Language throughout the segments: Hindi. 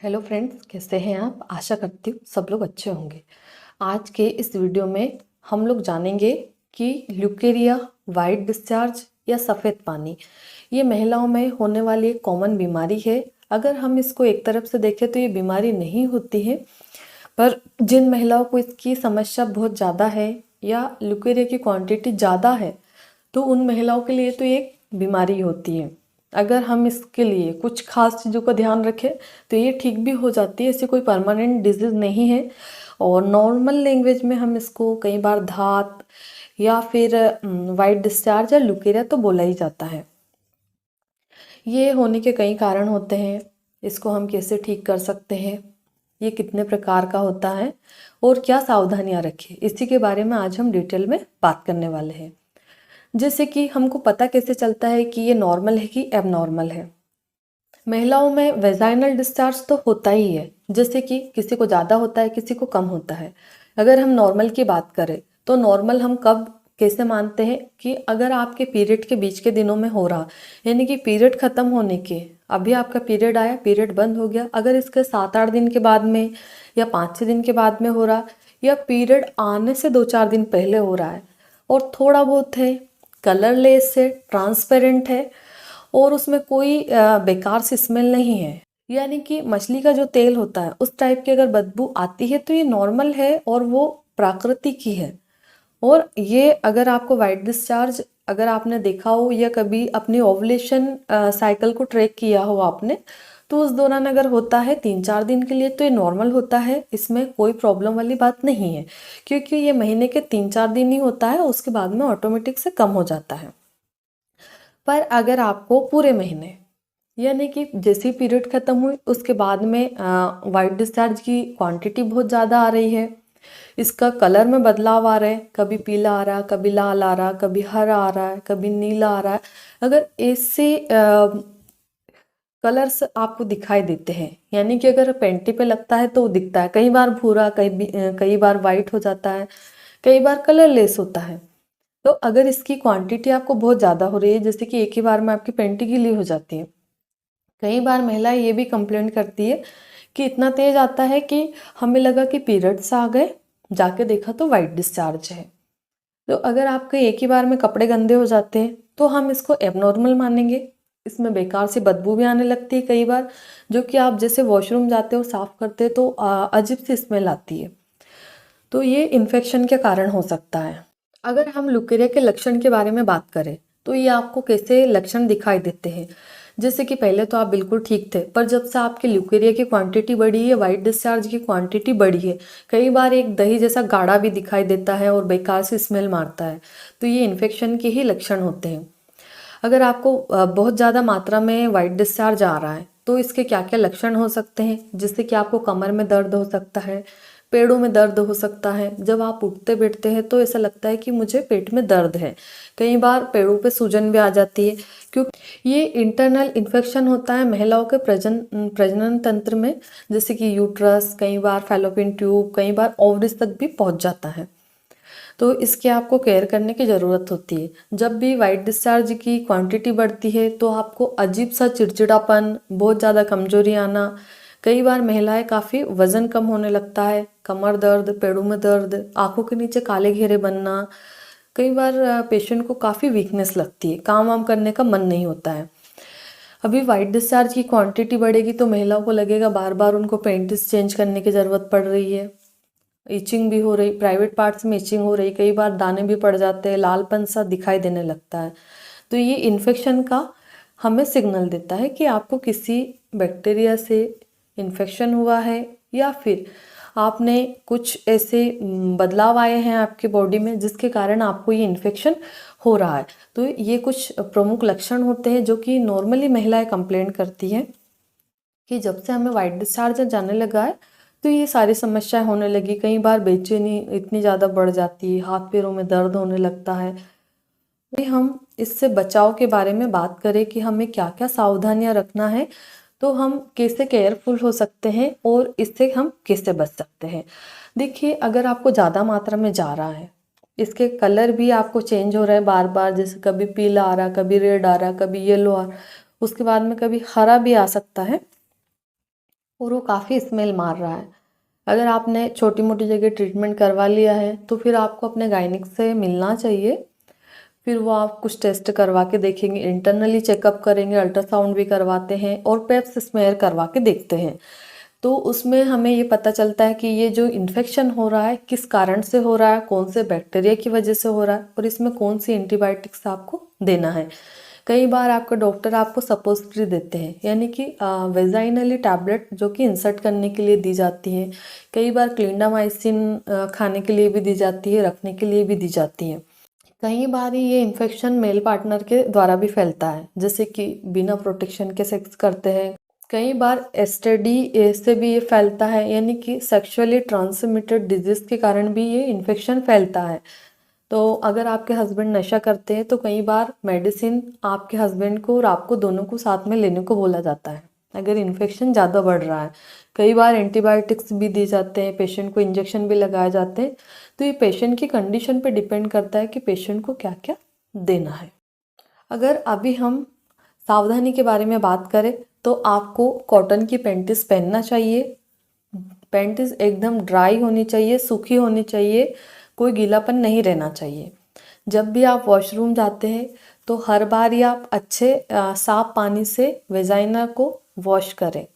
हेलो फ्रेंड्स, कैसे हैं आप? आशा करती हूँ सब लोग अच्छे होंगे। आज के इस वीडियो में हम लोग जानेंगे कि ल्यूकेरिया, वाइट डिस्चार्ज या सफ़ेद पानी ये महिलाओं में होने वाली एक कॉमन बीमारी है। अगर हम इसको एक तरफ से देखें तो ये बीमारी नहीं होती है, पर जिन महिलाओं को इसकी समस्या बहुत ज़्यादा है या ल्यूकेरिया की क्वांटिटी ज़्यादा है तो उन महिलाओं के लिए तो एक बीमारी होती है। अगर हम इसके लिए कुछ खास चीज़ों का ध्यान रखें तो ये ठीक भी हो जाती है। इससे कोई परमानेंट डिजीज़ नहीं है और नॉर्मल लैंग्वेज में हम इसको कई बार धात या फिर वाइट डिस्चार्ज या ल्यूकेरिया तो बोला ही जाता है। ये होने के कई कारण होते हैं। इसको हम कैसे ठीक कर सकते हैं, ये कितने प्रकार का होता है और क्या सावधानियां रखें, इसी के बारे में आज हम डिटेल में बात करने वाले हैं। जैसे कि हमको पता कैसे चलता है कि ये नॉर्मल है कि एबनॉर्मल है। महिलाओं में वेजाइनल डिस्चार्ज तो होता ही है, जैसे कि किसी को ज़्यादा होता है, किसी को कम होता है। अगर हम नॉर्मल की बात करें तो नॉर्मल हम कब कैसे मानते हैं कि अगर आपके पीरियड के बीच के दिनों में हो रहा, यानी कि पीरियड ख़त्म होने के, अभी आपका पीरियड आया, पीरियड बंद हो गया, अगर इसके 7-8 दिन के बाद में या 5-6 दिन के बाद में हो रहा या पीरियड आने से 2-4 दिन पहले हो रहा है और थोड़ा बहुत है, कलरलेस है, ट्रांसपेरेंट है और उसमें कोई बेकार सी स्मेल नहीं है, यानी कि मछली का जो तेल होता है उस टाइप की अगर बदबू आती है तो ये नॉर्मल है और वो प्राकृतिक ही है। और ये अगर आपको वाइट डिस्चार्ज अगर आपने देखा हो या कभी अपनी ओवुलेशन साइकिल को ट्रैक किया हो आपने, तो उस दौरान अगर होता है 3-4 दिन के लिए तो ये नॉर्मल होता है, इसमें कोई प्रॉब्लम वाली बात नहीं है, क्योंकि ये महीने के 3-4 दिन ही होता है, उसके बाद में ऑटोमेटिक से कम हो जाता है। पर अगर आपको पूरे महीने, यानी कि जैसी पीरियड खत्म हुई उसके बाद में वाइट डिस्चार्ज की क्वांटिटी बहुत ज़्यादा आ रही है, इसका कलर में बदलाव आ रहा है, कभी पीला आ रहा है, कभी लाल आ रहा है, कभी हरा आ रहा है, कभी नीला आ रहा है, अगर ऐसे कलर्स आपको दिखाई देते हैं, यानी कि अगर पेंटी पे लगता है तो वो दिखता है, कई बार भूरा, कई बार वाइट हो जाता है, कई बार कलरलेस होता है। तो अगर इसकी क्वांटिटी आपको बहुत ज़्यादा हो रही है, जैसे कि एक ही बार में आपकी पेंटी गीली हो जाती है, कई बार महिलाएं ये भी कंप्लेंट करती है कि इतना तेज आता है कि हमें लगा कि पीरियड्स आ गए, जाके देखा तो वाइट डिस्चार्ज है। तो अगर आपके एक ही बार में कपड़े गंदे हो जाते हैं तो हम इसको एबनॉर्मल मानेंगे। इसमें बेकार सी बदबू भी आने लगती है कई बार, जो कि आप जैसे वॉशरूम जाते हो साफ करते तो अजीब सी स्मेल आती है, तो ये इन्फेक्शन के कारण हो सकता है। अगर हम ल्यूकेरिया के लक्षण के बारे में बात करें तो ये आपको कैसे लक्षण दिखाई देते हैं, जैसे कि पहले तो आप बिल्कुल ठीक थे, पर जब से आपके ल्यूकेरिया की क्वांटिटी बढ़ी है, वाइट डिस्चार्ज की क्वांटिटी बढ़ी है, कई बार एक दही जैसा गाढ़ा भी दिखाई देता है और बेकार से स्मेल मारता है, तो ये इन्फेक्शन के ही लक्षण होते हैं। अगर आपको बहुत ज़्यादा मात्रा में वाइट डिस्चार्ज आ रहा है तो इसके क्या क्या लक्षण हो सकते हैं, जिससे कि आपको कमर में दर्द हो सकता है, पेड़ों में दर्द हो सकता है, जब आप उठते बैठते हैं तो ऐसा लगता है कि मुझे पेट में दर्द है, कई बार पेड़ों पे सूजन भी आ जाती है, क्योंकि ये इंटरनल इन्फेक्शन होता है महिलाओं के प्रजनन तंत्र में, जैसे कि यूट्रस, कई बार फैलोपियन ट्यूब, कई बार ओवरिस तक भी पहुंच जाता है। तो इसके आपको केयर करने की ज़रूरत होती है। जब भी वाइट डिस्चार्ज की क्वांटिटी बढ़ती है तो आपको अजीब सा चिड़चिड़ापन, बहुत ज़्यादा कमजोरी आना, कई बार महिलाएं काफ़ी वज़न कम होने लगता है, कमर दर्द, पेड़ों में दर्द, आंखों के नीचे काले घेरे बनना, कई बार पेशेंट को काफ़ी वीकनेस लगती है, काम वाम करने का मन नहीं होता है। अभी वाइट डिस्चार्ज की क्वांटिटी बढ़ेगी तो महिलाओं को लगेगा बार बार उनको पेंटिस चेंज करने की ज़रूरत पड़ रही है, इचिंग भी हो रही, प्राइवेट पार्ट्स में इचिंग हो रही, कई बार दाने भी पड़ जाते हैं, लालपन सा दिखाई देने लगता है। तो ये इन्फेक्शन का हमें सिग्नल देता है कि आपको किसी बैक्टीरिया से इन्फेक्शन हुआ है या फिर आपने कुछ ऐसे बदलाव आए हैं आपके बॉडी में जिसके कारण आपको ये इन्फेक्शन हो रहा है। तो ये कुछ प्रमुख लक्षण होते हैं जो कि नॉर्मली महिलाएं कंप्लेंट करती हैं कि जब से हमें वाइट डिस्चार्ज जाने लगा है तो ये सारी समस्याएं होने लगी, कई बार बेचैनी इतनी ज़्यादा बढ़ जाती है, हाथ पैरों में दर्द होने लगता है। अभी हम इससे बचाव के बारे में बात करें कि हमें क्या क्या सावधानियां रखना है, तो हम कैसे केयरफुल हो सकते हैं और इससे हम कैसे बच सकते हैं। देखिए, अगर आपको ज़्यादा मात्रा में जा रहा है, इसके कलर भी आपको चेंज हो रहा है बार बार, जैसे कभी पीला आ रहा, कभी रेड आ रहा, कभी येलो आ रहा, उसके बाद में कभी हरा भी आ सकता है, और वो काफ़ी स्मेल मार रहा है। अगर आपने छोटी मोटी जगह ट्रीटमेंट करवा लिया है तो फिर आपको अपने गायनिक से मिलना चाहिए। फिर वो आप कुछ टेस्ट करवा के देखेंगे, इंटरनली चेकअप करेंगे, अल्ट्रासाउंड भी करवाते हैं और पेप्स स्मेयर करवा के देखते हैं। तो उसमें हमें ये पता चलता है कि ये जो इन्फेक्शन हो रहा है किस कारण से हो रहा है, कौन से बैक्टीरिया की वजह से हो रहा है और इसमें कौन सी एंटीबायोटिक्स आपको देना है। कई बार आपका डॉक्टर आपको सपोजिटरी देते हैं, यानी कि वेजाइनली टैबलेट जो कि इंसर्ट करने के लिए दी जाती है। कई बार क्लिंडामाइसिन खाने के लिए भी दी जाती है, रखने के लिए भी दी जाती है। कई बार ये इन्फेक्शन मेल पार्टनर के द्वारा भी फैलता है, जैसे कि बिना प्रोटेक्शन के सेक्स करते हैं। कई बार एसटीडी से भी ये फैलता है, यानी कि सेक्सुअली ट्रांसमिटेड डिजीज के कारण भी ये इन्फेक्शन फैलता है। तो अगर आपके हस्बैंड नशा करते हैं तो कई बार मेडिसिन आपके हस्बैंड को और आपको दोनों को साथ में लेने को बोला जाता है अगर इन्फेक्शन ज़्यादा बढ़ रहा है। कई बार एंटीबायोटिक्स भी दिए जाते हैं, पेशेंट को इंजेक्शन भी लगाए जाते हैं। तो ये पेशेंट की कंडीशन पे डिपेंड करता है कि पेशेंट को क्या क्या देना है। अगर अभी हम सावधानी के बारे में बात करें तो आपको कॉटन की पैंटीज पहनना चाहिए। पैंटीज एकदम ड्राई होनी चाहिए, सूखी होनी चाहिए, कोई गीलापन नहीं रहना चाहिए। जब भी आप वॉशरूम जाते हैं तो हर बार ही आप अच्छे साफ पानी से वेजाइना को वॉश करें।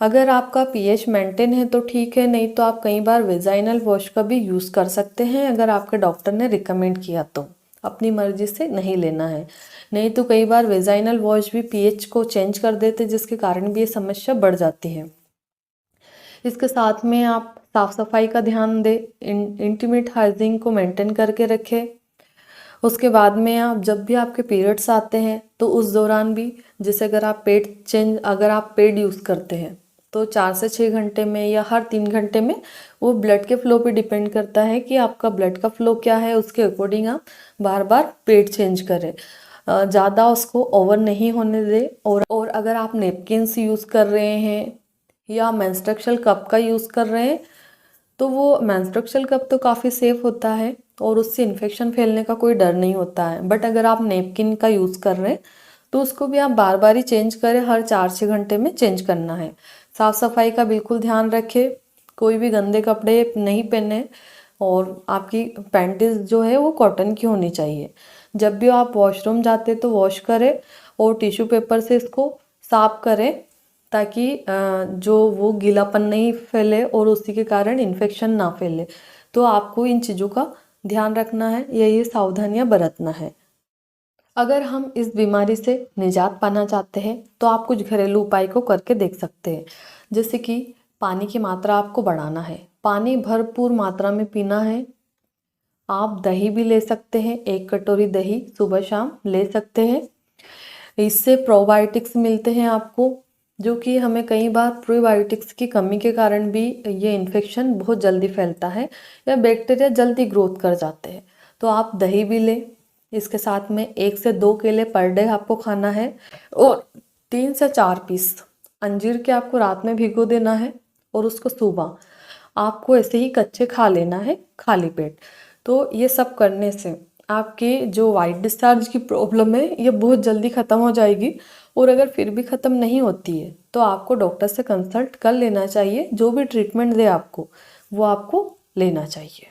अगर आपका पीएच मेंटेन है तो ठीक है, नहीं तो आप कई बार वेजाइनल वॉश का भी यूज़ कर सकते हैं अगर आपके डॉक्टर ने रिकमेंड किया तो। अपनी मर्जी से नहीं लेना है, नहीं तो कई बार वेजाइनल वॉश भी पीएच को चेंज कर देते जिसके कारण भी ये समस्या बढ़ जाती है। इसके साथ में आप साफ सफाई का ध्यान दें, इंटीमेट हाइजीन को मेंटेन करके रखें। उसके बाद में आप जब भी आपके पीरियड्स आते हैं तो उस दौरान भी, जैसे अगर आप पैड यूज़ करते हैं तो 4 से 6 घंटे में या हर 3 घंटे में, वो ब्लड के फ्लो पे डिपेंड करता है कि आपका ब्लड का फ्लो क्या है, उसके अकॉर्डिंग आप बार बार पैड चेंज करें। ज़्यादा उसको ओवर नहीं होने दें। और अगर आप नेपकिन्स यूज़ कर रहे हैं या मेंस्ट्रुअल कप का यूज़ कर रहे हैं तो वो मेंस्ट्रुअल कप तो काफ़ी सेफ होता है और उससे इन्फेक्शन फैलने का कोई डर नहीं होता है। बट अगर आप नेपकिन का यूज़ कर रहे हैं तो उसको भी आप बार बार ही चेंज करें, हर 4-6 घंटे में चेंज करना है। साफ़ सफाई का बिल्कुल ध्यान रखें, कोई भी गंदे कपड़े नहीं पहने और आपकी पैंटीज जो है वो कॉटन की होनी चाहिए। जब भी आप वॉशरूम जाते तो वॉश करें और टिश्यू पेपर से इसको साफ करें ताकि जो वो गीलापन नहीं फैले और उसी के कारण इन्फेक्शन ना फैले। तो आपको इन चीज़ों का ध्यान रखना है, यही सावधानियां बरतना है। अगर हम इस बीमारी से निजात पाना चाहते हैं तो आप कुछ घरेलू उपाय को करके देख सकते हैं। जैसे कि पानी की मात्रा आपको बढ़ाना है, पानी भरपूर मात्रा में पीना है। आप दही भी ले सकते हैं, 1 कटोरी दही सुबह शाम ले सकते हैं। इससे प्रोबायोटिक्स मिलते हैं आपको, जो कि हमें कई बार प्रोबायोटिक्स की कमी के कारण भी ये इन्फेक्शन बहुत जल्दी फैलता है या बैक्टीरिया जल्दी ग्रोथ कर जाते हैं। तो आप दही भी लें। इसके साथ में 1 से 2 केले पर डे आपको खाना है और 3 से 4 पीस अंजीर के आपको रात में भिगो देना है और उसको सुबह आपको ऐसे ही कच्चे खा लेना है खाली पेट। तो ये सब करने से आपके जो वाइट डिस्चार्ज की प्रॉब्लम है ये बहुत जल्दी ख़त्म हो जाएगी। और अगर फिर भी ख़त्म नहीं होती है तो आपको डॉक्टर से कंसल्ट कर लेना चाहिए। जो भी ट्रीटमेंट दे आपको वो आपको लेना चाहिए।